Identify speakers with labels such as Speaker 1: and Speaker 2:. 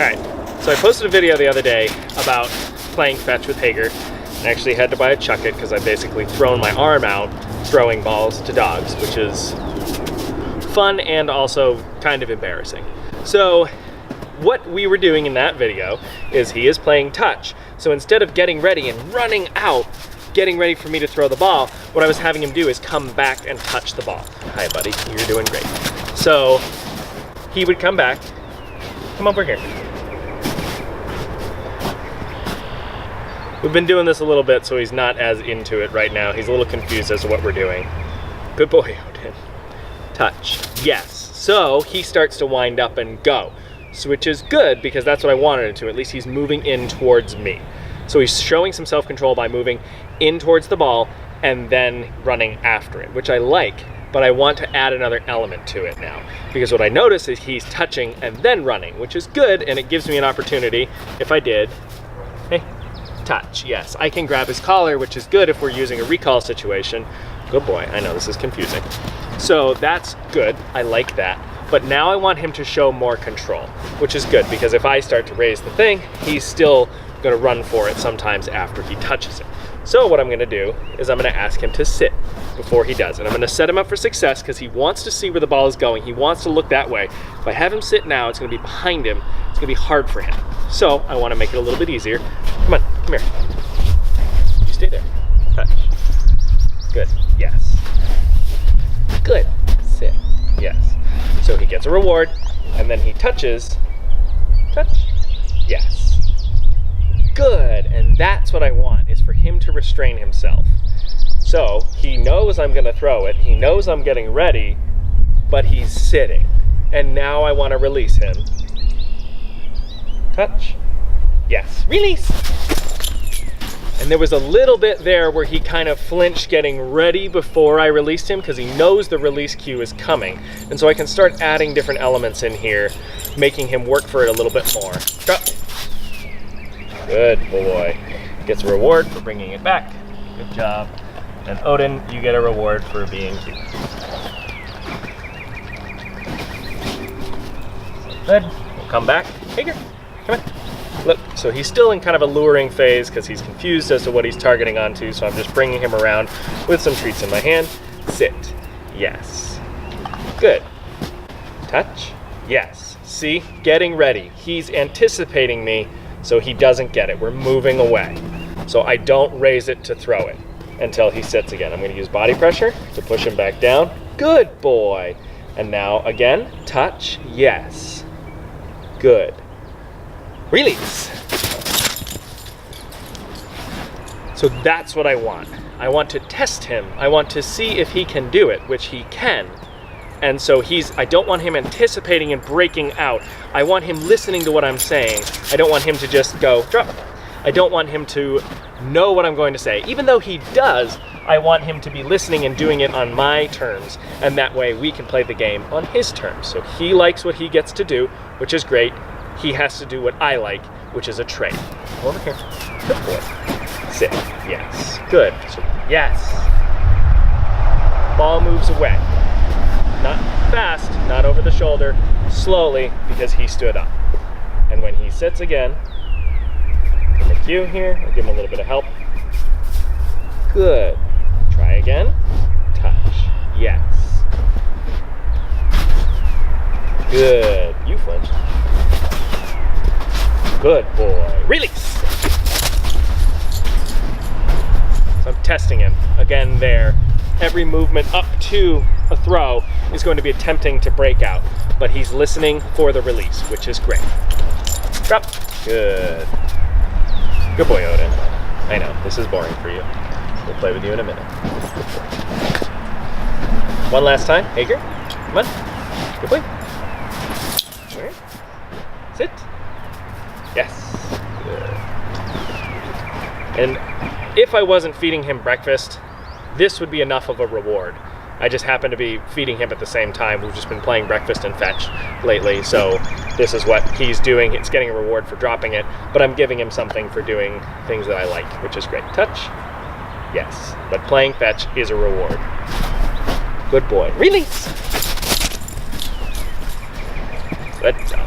Speaker 1: Alright, so I posted a video the other day about playing fetch with Hager. I actually had to buy a Chuck It because I've basically thrown my arm out throwing balls to dogs, which is fun and also kind of embarrassing. So what we were doing in that video is he is playing touch. So instead of getting ready and running out, getting ready for me to throw the ball, what I was having him do is come back and touch the ball. Hi buddy, you're doing great. So he would come back, come over here. We've been doing this a little bit, so he's not as into it right now. He's a little confused as to what we're doing. Good boy, Odin. Touch, yes. So he starts to wind up and go, which is good because that's what I wanted him to. At least he's moving in towards me. So he's showing some self-control by moving in towards the ball and then running after it, which I like, but I want to add another element to it now. Because what I notice is he's touching and then running, which is good, and it gives me an opportunity, if I did, hey, touch, yes. I can grab his collar, which is good if we're using a recall situation. Good boy, I know this is confusing. So that's good, I like that. But now I want him to show more control, which is good because if I start to raise the thing, he's still gonna run for it sometimes after he touches it. So what I'm gonna do is I'm gonna ask him to sit before he does. And I'm gonna set him up for success because he wants to see where the ball is going. He wants to look that way. If I have him sit now, it's gonna be behind him. It's gonna be hard for him. So I wanna make it a little bit easier. Come on, come here. You stay there. Touch. Good, yes. Good, sit, yes. So he gets a reward and then he touches, touch, yes. Good, and that's what I want, is for him to restrain himself. So he knows I'm gonna throw it, he knows I'm getting ready, but he's sitting. And now I wanna release him. Touch, yes, release. And there was a little bit there where he kind of flinched getting ready before I released him because he knows the release cue is coming. And so I can start adding different elements in here, making him work for it a little bit more. Drop. Good boy. Gets a reward for bringing it back. Good job. And Odin, you get a reward for being cute. Good. We'll come back. Hager, come on. Look, so he's still in kind of a luring phase because he's confused as to what he's targeting onto, so I'm just bringing him around with some treats in my hand. Sit. Yes. Good. Touch. Yes. See? Getting ready. He's anticipating me, so he doesn't get it. We're moving away. So I don't raise it to throw it until he sits again. I'm going to use body pressure to push him back down. Good boy. And now again, touch. Yes. Good. Release. So that's what I want. I want to test him. I want to see if he can do it, which he can. And so I don't want him anticipating and breaking out. I want him listening to what I'm saying. I don't want him to just go, drop. I don't want him to know what I'm going to say. Even though he does, I want him to be listening and doing it on my terms. And that way we can play the game on his terms. So he likes what he gets to do, which is great. He has to do what I like, which is a trade. Over here. Good boy. Sit. Yes. Good. So, yes. Ball moves away. Not fast, not over the shoulder, slowly, because he stood up. And when he sits again, give him a cue here, I'll give him a little bit of help. Good. Try again. Touch. Yes. Good. You flinched. Good boy. Release. So I'm testing him again there. Every movement up to a throw is going to be attempting to break out, but he's listening for the release, which is great. Drop. Good. Good boy, Odin. I know, this is boring for you. We'll play with you in a minute. One last time. Hager, come on. Good boy. All right. Sit. Yes. Good. And if I wasn't feeding him breakfast, this would be enough of a reward. I just happen to be feeding him at the same time. We've just been playing breakfast and fetch lately, so this is what he's doing. It's getting a reward for dropping it, but I'm giving him something for doing things that I like, which is great. Touch? Yes. But playing fetch is a reward. Good boy. Release! Good job.